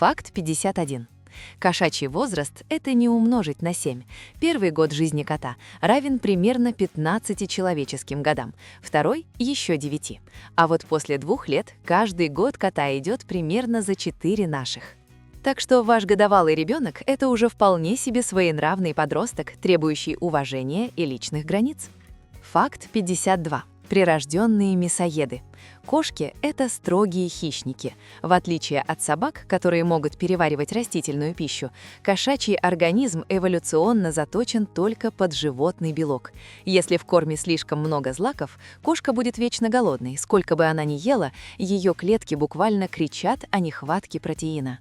Факт 51. Кошачий возраст – это не умножить на 7. Первый год жизни кота равен примерно 15 человеческим годам, второй – еще 9. А вот после 2 лет каждый год кота идет примерно за 4 наших. Так что ваш годовалый ребенок – это уже вполне себе своенравный подросток, требующий уважения и личных границ. Факт 52. Прирожденные мясоеды. Кошки – это строгие хищники. В отличие от собак, которые могут переваривать растительную пищу, кошачий организм эволюционно заточен только под животный белок. Если в корме слишком много злаков, кошка будет вечно голодной. Сколько бы она ни ела, ее клетки буквально кричат о нехватке протеина.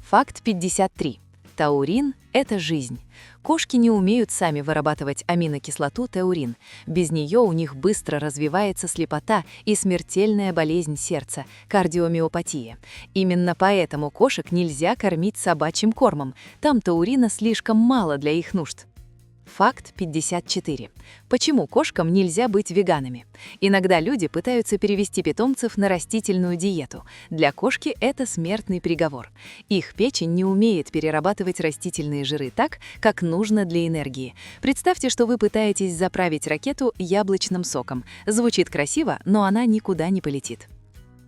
Факт 53. Таурин – это жизнь. Кошки не умеют сами вырабатывать аминокислоту таурин. Без нее у них быстро развивается слепота и смертельная болезнь сердца – кардиомиопатия. Именно поэтому кошек нельзя кормить собачьим кормом. Там таурина слишком мало для их нужд. Факт 54. Почему кошкам нельзя быть веганами? Иногда люди пытаются перевести питомцев на растительную диету. Для кошки это смертный приговор. Их печень не умеет перерабатывать растительные жиры так, как нужно для энергии. Представьте, что вы пытаетесь заправить ракету яблочным соком. Звучит красиво, но она никуда не полетит.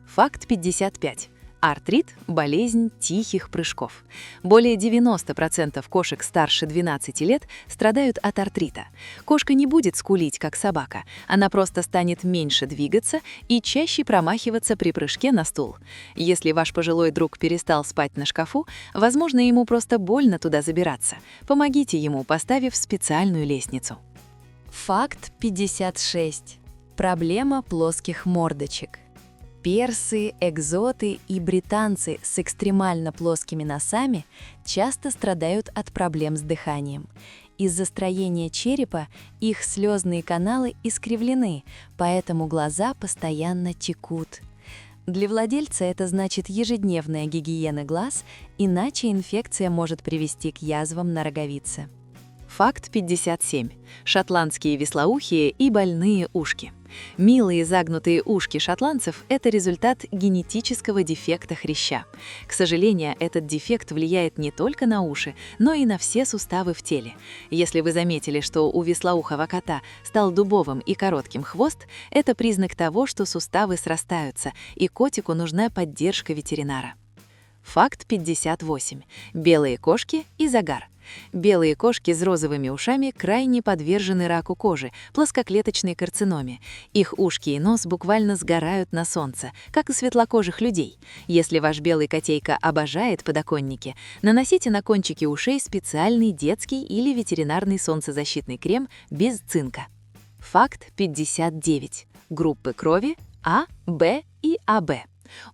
Факт 55. Артрит – болезнь тихих прыжков. Более 90% кошек старше 12 лет страдают от артрита. Кошка не будет скулить, как собака. Она просто станет меньше двигаться и чаще промахиваться при прыжке на стул. Если ваш пожилой друг перестал спать на шкафу, возможно, ему просто больно туда забираться. Помогите ему, поставив специальную лестницу. Факт 56. Проблема плоских мордочек. Персы, экзоты и британцы с экстремально плоскими носами часто страдают от проблем с дыханием. Из-за строения черепа их слезные каналы искривлены, поэтому глаза постоянно текут. Для владельца это значит ежедневная гигиена глаз, иначе инфекция может привести к язвам на роговице. Факт 57. Шотландские вислоухие и больные ушки. Милые загнутые ушки шотландцев – это результат генетического дефекта хряща. К сожалению, этот дефект влияет не только на уши, но и на все суставы в теле. Если вы заметили, что у вислоухого кота стал дубовым и коротким хвост, это признак того, что суставы срастаются, и котику нужна поддержка ветеринара. Факт 58. Белые кошки и загар. Белые кошки с розовыми ушами крайне подвержены раку кожи, плоскоклеточной карциноме. Их ушки и нос буквально сгорают на солнце, как и светлокожих людей. Если ваш белый котейка обожает подоконники, наносите на кончики ушей специальный детский или ветеринарный солнцезащитный крем без цинка. Факт 59. Группы крови А, Б и АБ.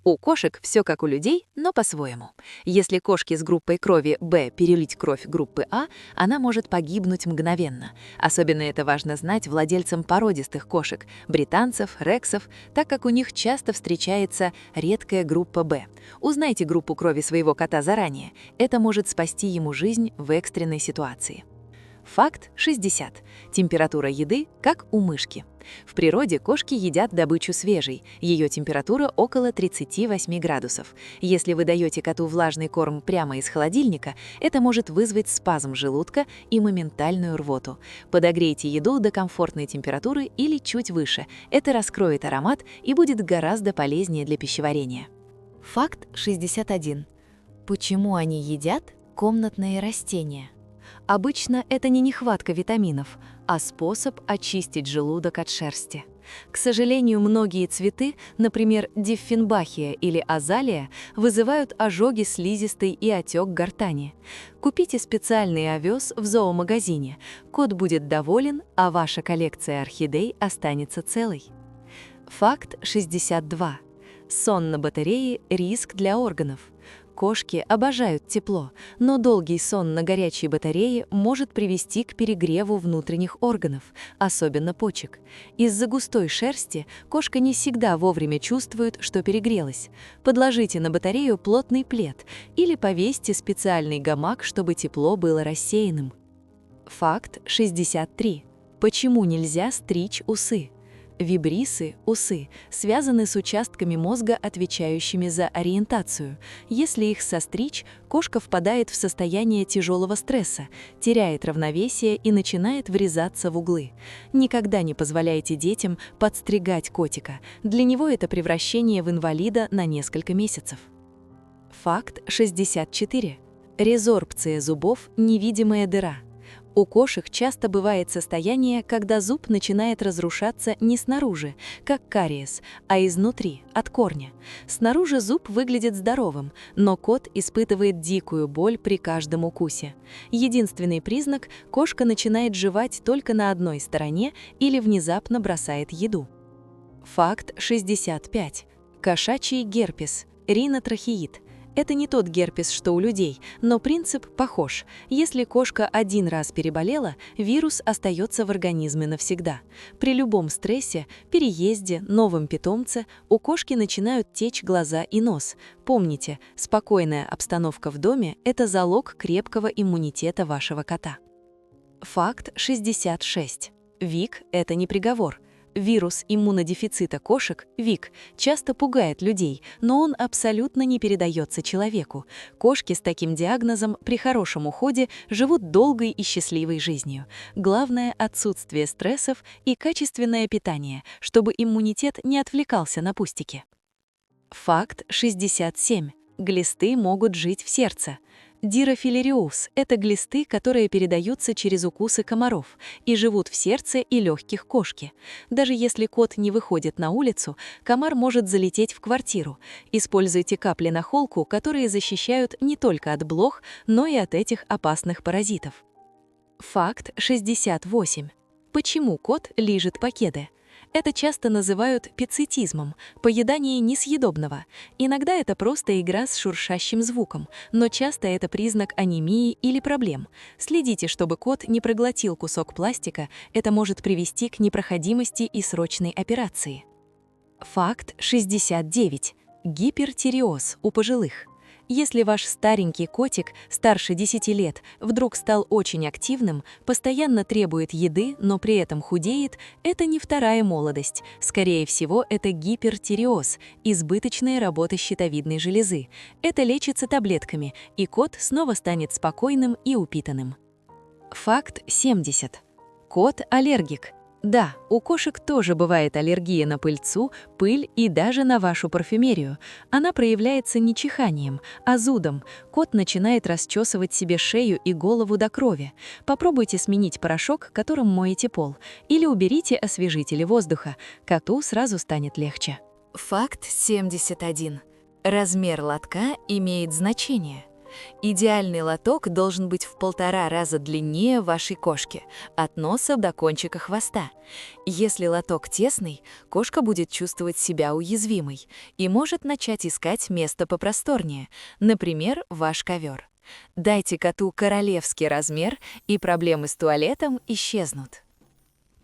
У кошек все как у людей, но по-своему. Если кошке с группой крови Б перелить кровь группы А, она может погибнуть мгновенно. Особенно это важно знать владельцам породистых кошек, британцев, рексов, так как у них часто встречается редкая группа Б. Узнайте группу крови своего кота заранее. Это может спасти ему жизнь в экстренной ситуации. Факт 60. Температура еды как у мышки. В природе кошки едят добычу свежей, ее температура около 38 градусов. Если вы даете коту влажный корм прямо из холодильника, это может вызвать спазм желудка и моментальную рвоту. Подогрейте еду до комфортной температуры или чуть выше. Это раскроет аромат и будет гораздо полезнее для пищеварения. Факт 61. Почему они едят комнатные растения? Обычно это не нехватка витаминов, а способ очистить желудок от шерсти. К сожалению, многие цветы, например, диффенбахия или азалия, вызывают ожоги слизистой и отек гортани. Купите специальный овес в зоомагазине. Кот будет доволен, а ваша коллекция орхидей останется целой. Факт 62. Сон на батарее – риск для органов. Кошки обожают тепло, но долгий сон на горячей батарее может привести к перегреву внутренних органов, особенно почек. Из-за густой шерсти кошка не всегда вовремя чувствует, что перегрелась. Подложите на батарею плотный плед или повесьте специальный гамак, чтобы тепло было рассеянным. Факт 63. Почему нельзя стричь усы? Вибрисы, усы, связаны с участками мозга, отвечающими за ориентацию. Если их состричь, кошка впадает в состояние тяжелого стресса, теряет равновесие и начинает врезаться в углы. Никогда не позволяйте детям подстригать котика. Для него это превращение в инвалида на несколько месяцев. Факт 64. Резорбция зубов – невидимая дыра. У кошек часто бывает состояние, когда зуб начинает разрушаться не снаружи, как кариес, а изнутри, от корня. Снаружи зуб выглядит здоровым, но кот испытывает дикую боль при каждом укусе. Единственный признак – кошка начинает жевать только на одной стороне или внезапно бросает еду. Факт 65. Кошачий герпес, ринотрахеид. Это не тот герпес, что у людей, но принцип похож. Если кошка один раз переболела, вирус остается в организме навсегда. При любом стрессе, переезде, новом питомце у кошки начинают течь глаза и нос. Помните, спокойная обстановка в доме – это залог крепкого иммунитета вашего кота. Факт 66. ВИК – это не приговор. Вирус иммунодефицита кошек, ВИК, часто пугает людей, но он абсолютно не передается человеку. Кошки с таким диагнозом при хорошем уходе живут долгой и счастливой жизнью. Главное – отсутствие стрессов и качественное питание, чтобы иммунитет не отвлекался на пустяки. Факт 67. Глисты могут жить в сердце. Дирофилариоз – это глисты, которые передаются через укусы комаров и живут в сердце и легких кошки. Даже если кот не выходит на улицу, комар может залететь в квартиру. Используйте капли на холку, которые защищают не только от блох, но и от этих опасных паразитов. Факт 68. Почему кот лижет покеды? Это часто называют пиццетизмом, поедание несъедобного. Иногда это просто игра с шуршащим звуком, но часто это признак анемии или проблем. Следите, чтобы кот не проглотил кусок пластика, это может привести к непроходимости и срочной операции. Факт 69. Гипертиреоз у пожилых. Если ваш старенький котик, старше 10 лет, вдруг стал очень активным, постоянно требует еды, но при этом худеет, это не вторая молодость. Скорее всего, это гипертиреоз, избыточная работа щитовидной железы. Это лечится таблетками, и кот снова станет спокойным и упитанным. Факт 70. Кот аллергик. Да, у кошек тоже бывает аллергия на пыльцу, пыль и даже на вашу парфюмерию. Она проявляется не чиханием, а зудом. Кот начинает расчесывать себе шею и голову до крови. Попробуйте сменить порошок, которым моете пол, или уберите освежители воздуха. Коту сразу станет легче. Факт 71. Размер лотка имеет значение. Идеальный лоток должен быть в 1,5 раза длиннее вашей кошки, от носа до кончика хвоста. Если лоток тесный, кошка будет чувствовать себя уязвимой и может начать искать место попросторнее, например, ваш ковер. Дайте коту королевский размер, и проблемы с туалетом исчезнут.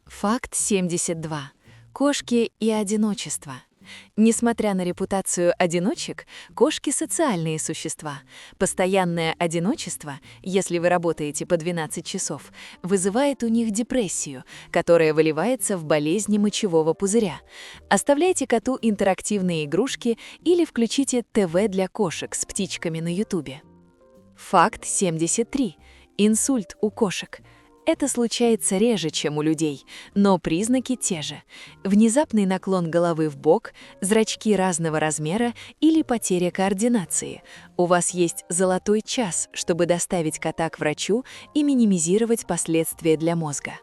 Факт 72. Кошки и одиночество. Несмотря на репутацию одиночек, кошки – социальные существа. Постоянное одиночество, если вы работаете по 12 часов, вызывает у них депрессию, которая выливается в болезни мочевого пузыря. Оставляйте коту интерактивные игрушки или включите ТВ для кошек с птичками на Ютубе. Факт 73. Инсульт у кошек. Это случается реже, чем у людей, но признаки те же. Внезапный наклон головы в бок, зрачки разного размера или потеря координации. У вас есть золотой час, чтобы доставить кота к врачу и минимизировать последствия для мозга.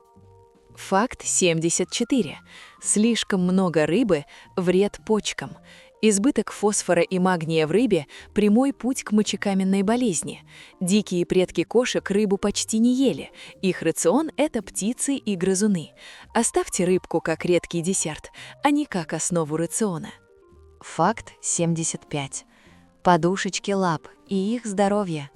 Факт 74. Слишком много рыбы – вред почкам. Избыток фосфора и магния в рыбе – прямой путь к мочекаменной болезни. Дикие предки кошек рыбу почти не ели. Их рацион – это птицы и грызуны. Оставьте рыбку как редкий десерт, а не как основу рациона. Факт 75. Подушечки лап и их здоровье.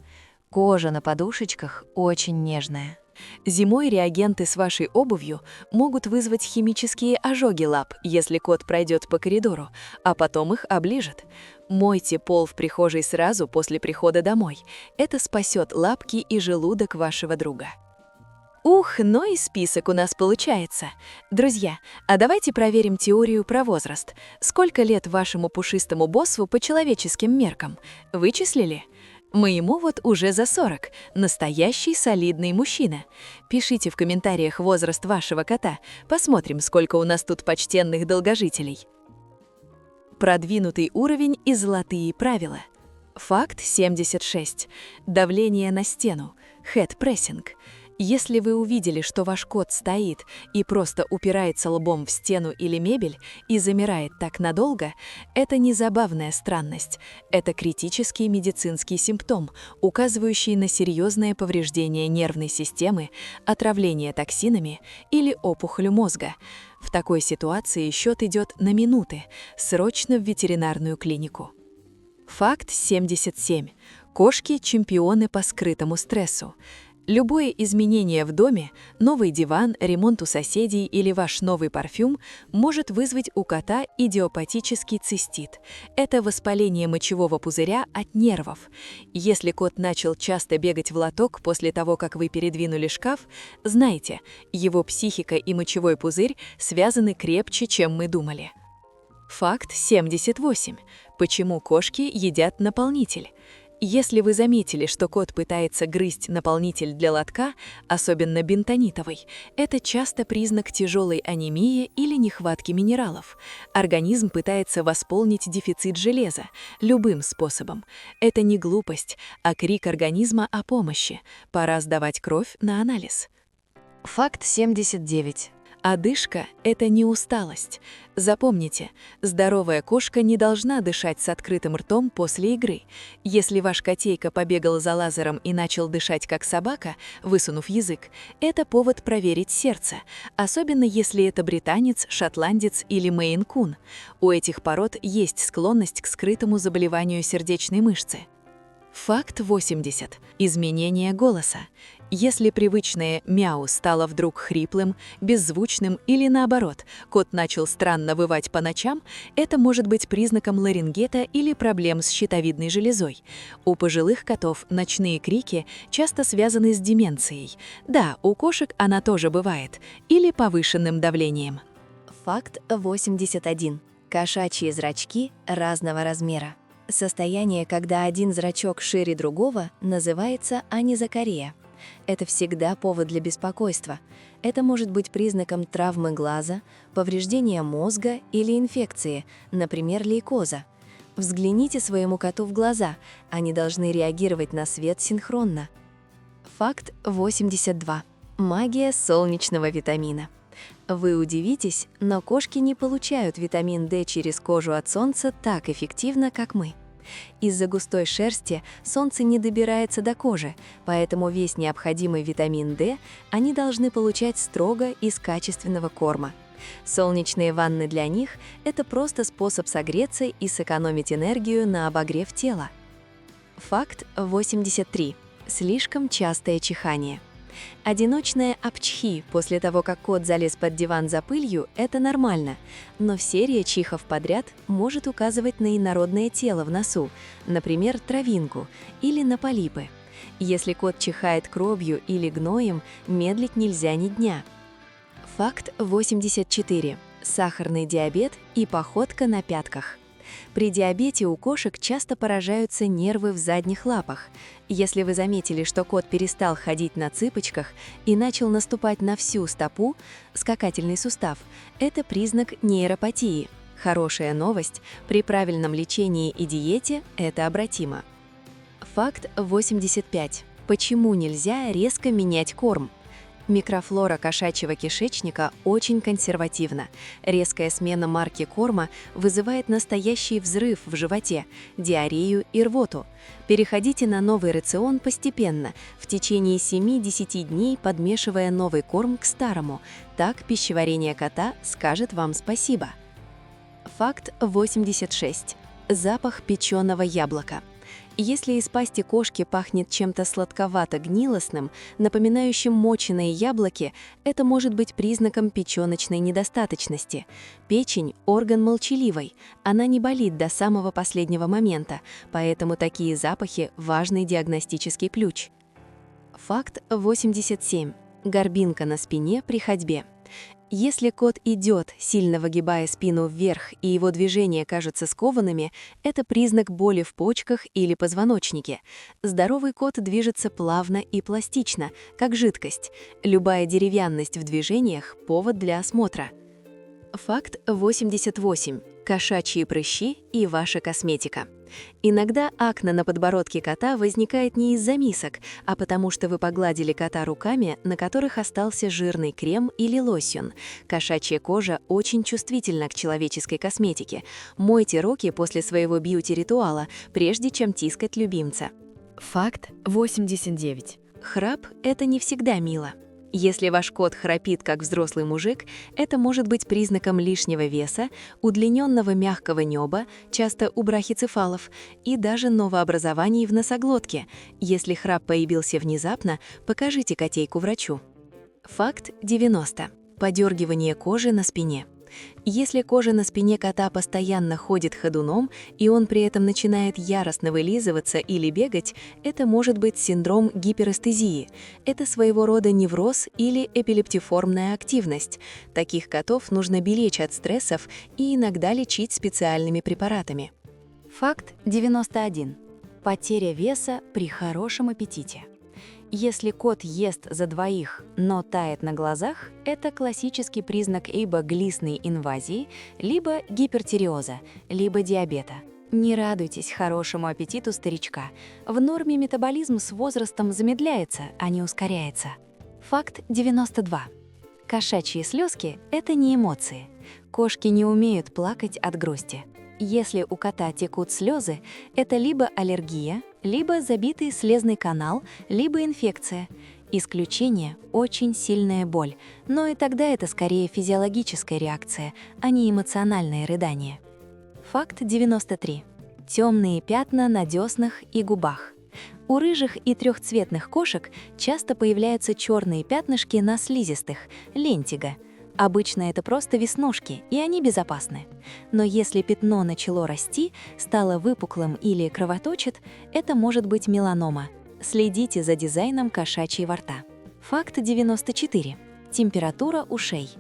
Кожа на подушечках очень нежная. Зимой реагенты с вашей обувью могут вызвать химические ожоги лап, если кот пройдет по коридору, а потом их оближет. Мойте пол в прихожей сразу после прихода домой. Это спасет лапки и желудок вашего друга. Ух, но и список у нас получается. Друзья, а давайте проверим теорию про возраст. Сколько лет вашему пушистому боссу по человеческим меркам? Вычислили? Моему вот уже за 40. Настоящий солидный мужчина. Пишите в комментариях возраст вашего кота. Посмотрим, сколько у нас тут почтенных долгожителей. Продвинутый уровень и золотые правила. Факт 76. Давление на стену. Хед-прессинг. Если вы увидели, что ваш кот стоит и просто упирается лбом в стену или мебель и замирает так надолго, это не забавная странность. Это критический медицинский симптом, указывающий на серьезное повреждение нервной системы, отравление токсинами или опухоль мозга. В такой ситуации счет идет на минуты. Срочно в ветеринарную клинику. Факт 77. Кошки – чемпионы по скрытому стрессу. Любое изменение в доме, новый диван, ремонт у соседей или ваш новый парфюм может вызвать у кота идиопатический цистит. Это воспаление мочевого пузыря от нервов. Если кот начал часто бегать в лоток после того, как вы передвинули шкаф, знайте, его психика и мочевой пузырь связаны крепче, чем мы думали. Факт 78. Почему кошки едят наполнитель? Если вы заметили, что кот пытается грызть наполнитель для лотка, особенно бентонитовый, это часто признак тяжелой анемии или нехватки минералов. Организм пытается восполнить дефицит железа любым способом. Это не глупость, а крик организма о помощи. Пора сдавать кровь на анализ. Факт 79. Одышка – это не усталость. Запомните, здоровая кошка не должна дышать с открытым ртом после игры. Если ваш котейка побегал за лазером и начал дышать как собака, высунув язык, это повод проверить сердце, особенно если это британец, шотландец или мейн-кун. У этих пород есть склонность к скрытому заболеванию сердечной мышцы. Факт 80. Изменение голоса. Если привычное «мяу» стало вдруг хриплым, беззвучным или наоборот, кот начал странно вывать по ночам, это может быть признаком ларингета или проблем с щитовидной железой. У пожилых котов ночные крики часто связаны с деменцией. Да, у кошек она тоже бывает. Или повышенным давлением. Факт 81. Кошачьи зрачки разного размера. Состояние, когда один зрачок шире другого, называется анизокорея. Это всегда повод для беспокойства. Это может быть признаком травмы глаза, повреждения мозга или инфекции, например, лейкоза. Взгляните своему коту в глаза, они должны реагировать на свет синхронно. Факт 82. Магия солнечного витамина. Вы удивитесь, но кошки не получают витамин D через кожу от солнца так эффективно, как мы. Из-за густой шерсти солнце не добирается до кожи, поэтому весь необходимый витамин D они должны получать строго из качественного корма. Солнечные ванны для них – это просто способ согреться и сэкономить энергию на обогрев тела. Факт 83. Слишком частое чихание. Одиночное апчхи после того, как кот залез под диван за пылью, это нормально, но серия чихов подряд может указывать на инородное тело в носу, например, травинку, или на полипы. Если кот чихает кровью или гноем, медлить нельзя ни дня. Факт 84. Сахарный диабет и походка на пятках. При диабете у кошек часто поражаются нервы в задних лапах. Если вы заметили, что кот перестал ходить на цыпочках и начал наступать на всю стопу, скакательный сустав, это признак нейропатии. Хорошая новость – при правильном лечении и диете это обратимо. Факт 85. Почему нельзя резко менять корм? Микрофлора кошачьего кишечника очень консервативна. Резкая смена марки корма вызывает настоящий взрыв в животе, диарею и рвоту. Переходите на новый рацион постепенно, в течение 7-10 дней подмешивая новый корм к старому. Так пищеварение кота скажет вам спасибо. Факт 86. Запах печеного яблока. Если из пасти кошки пахнет чем-то сладковато-гнилостным, напоминающим моченые яблоки, это может быть признаком печёночной недостаточности. Печень – орган молчаливый, она не болит до самого последнего момента, поэтому такие запахи – важный диагностический ключ. Факт 87. Горбинка на спине при ходьбе. Если кот идет, сильно выгибая спину вверх, и его движения кажутся скованными, это признак боли в почках или позвоночнике. Здоровый кот движется плавно и пластично, как жидкость. Любая деревянность в движениях – повод для осмотра. Факт 88. Кошачьи прыщи и ваша косметика. Иногда акне на подбородке кота возникает не из-за мисок, а потому что вы погладили кота руками, на которых остался жирный крем или лосьон. Кошачья кожа очень чувствительна к человеческой косметике. Мойте руки после своего бьюти-ритуала, прежде чем тискать любимца. Факт 89. Храп – это не всегда мило. Если ваш кот храпит как взрослый мужик, это может быть признаком лишнего веса, удлиненного мягкого неба, часто у брахицефалов, и даже новообразований в носоглотке. Если храп появился внезапно, покажите котейку врачу. Факт 90. Подергивание кожи на спине. Если кожа на спине кота постоянно ходит ходуном, и он при этом начинает яростно вылизываться или бегать, это может быть синдром гиперэстезии. Это своего рода невроз или эпилептиформная активность. Таких котов нужно беречь от стрессов и иногда лечить специальными препаратами. Факт 91. Потеря веса при хорошем аппетите. Если кот ест за двоих, но тает на глазах, это классический признак либо глистной инвазии, либо гипертиреоза, либо диабета. Не радуйтесь хорошему аппетиту старичка. В норме метаболизм с возрастом замедляется, а не ускоряется. Факт 92. Кошачьи слезки – это не эмоции. Кошки не умеют плакать от грусти. Если у кота текут слезы, это либо аллергия, либо забитый слезный канал, либо инфекция. Исключение – очень сильная боль, но и тогда это скорее физиологическая реакция, а не эмоциональное рыдание. Факт 93. Темные пятна на деснах и губах. У рыжих и трехцветных кошек часто появляются черные пятнышки на слизистых – лентиго. Обычно это просто веснушки, и они безопасны. Но если пятно начало расти, стало выпуклым или кровоточит, это может быть меланома. Следите за дизайном кошачьего рта. Факт 94. Температура ушей.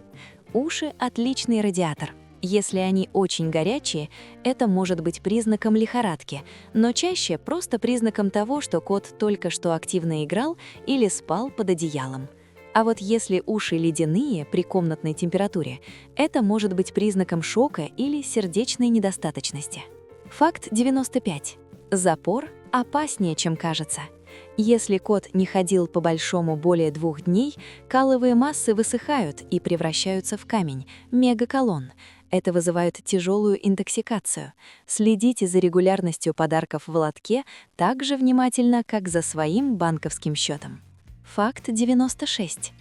Уши – отличный радиатор. Если они очень горячие, это может быть признаком лихорадки, но чаще просто признаком того, что кот только что активно играл или спал под одеялом. А вот если уши ледяные при комнатной температуре, это может быть признаком шока или сердечной недостаточности. Факт 95. Запор опаснее, чем кажется. Если кот не ходил по-большому более 2 дней, каловые массы высыхают и превращаются в камень – мегаколон. Это вызывает тяжелую интоксикацию. Следите за регулярностью подарков в лотке так же внимательно, как за своим банковским счетом. Факт 96.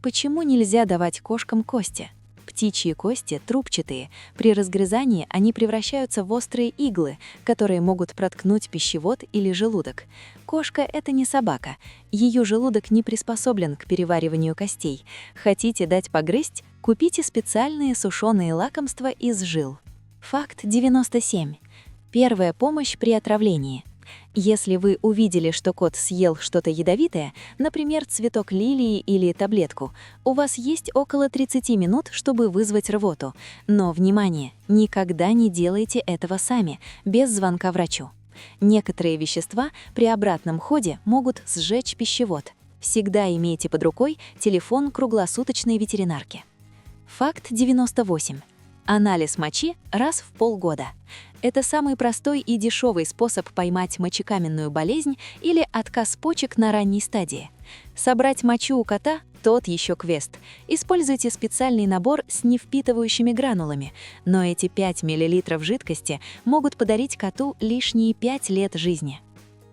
Почему нельзя давать кошкам кости? Птичьи кости трубчатые. При разгрызании они превращаются в острые иглы, которые могут проткнуть пищевод или желудок. Кошка – это не собака. Ее желудок не приспособлен к перевариванию костей. Хотите дать погрызть? Купите специальные сушеные лакомства из жил. Факт 97. Первая помощь при отравлении. Если вы увидели, что кот съел что-то ядовитое, например, цветок лилии или таблетку, у вас есть около 30 минут, чтобы вызвать рвоту. Но, внимание, никогда не делайте этого сами, без звонка врачу. Некоторые вещества при обратном ходе могут сжечь пищевод. Всегда имейте под рукой телефон круглосуточной ветеринарки. Факт 98. Анализ мочи раз в полгода. Это самый простой и дешевый способ поймать мочекаменную болезнь или отказ почек на ранней стадии. Собрать мочу у кота – тот еще квест. Используйте специальный набор с невпитывающими гранулами, но эти 5 мл жидкости могут подарить коту лишние 5 лет жизни.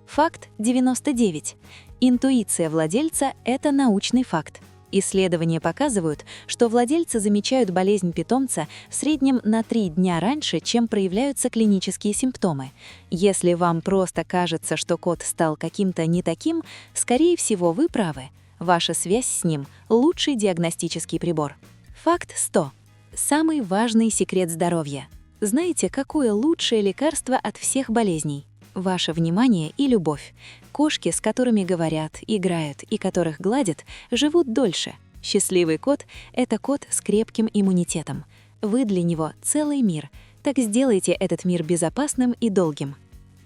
Факт 99. Интуиция владельца – это научный факт. Исследования показывают, что владельцы замечают болезнь питомца в среднем на 3 дня раньше, чем проявляются клинические симптомы. Если вам просто кажется, что кот стал каким-то не таким, скорее всего, вы правы. Ваша связь с ним – лучший диагностический прибор. Факт 100. Самый важный секрет здоровья. Знаете, какое лучшее лекарство от всех болезней? ваше внимание и любовь. Кошки, с которыми говорят, играют и которых гладят, живут дольше. Счастливый кот — это кот с крепким иммунитетом. Вы для него целый мир. Так сделайте этот мир безопасным и долгим.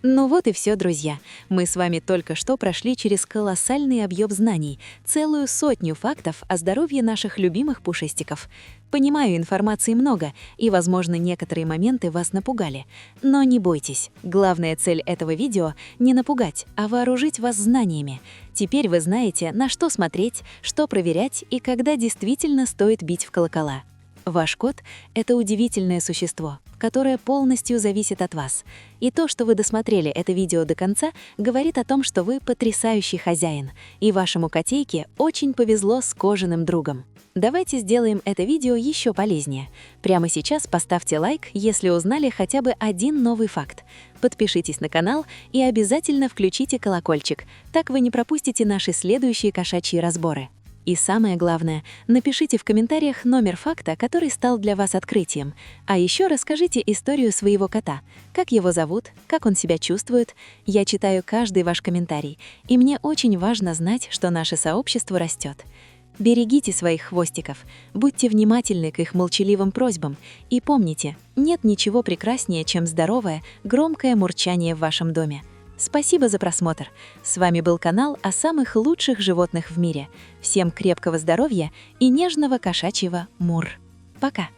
Ну вот и все, друзья. Мы с вами только что прошли через колоссальный объем знаний, целую 100 фактов о здоровье наших любимых пушистиков. Понимаю, информации много, и, возможно, некоторые моменты вас напугали. Но не бойтесь. Главная цель этого видео — не напугать, а вооружить вас знаниями. Теперь вы знаете, на что смотреть, что проверять и когда действительно стоит бить в колокола. Ваш кот — это удивительное существо, которое полностью зависит от вас. И то, что вы досмотрели это видео до конца, говорит о том, что вы потрясающий хозяин, и вашему котейке очень повезло с кожаным другом. Давайте сделаем это видео еще полезнее. Прямо сейчас поставьте лайк, если узнали хотя бы один новый факт. Подпишитесь на канал и обязательно включите колокольчик, так вы не пропустите наши следующие кошачьи разборы. И самое главное, напишите в комментариях номер факта, который стал для вас открытием. А еще расскажите историю своего кота. Как его зовут, как он себя чувствует. Я читаю каждый ваш комментарий, и мне очень важно знать, что наше сообщество растет. Берегите своих хвостиков, будьте внимательны к их молчаливым просьбам. И помните, нет ничего прекраснее, чем здоровое, громкое мурчание в вашем доме. Спасибо за просмотр. С вами был канал о самых лучших животных в мире. Всем крепкого здоровья и нежного кошачьего мур. Пока!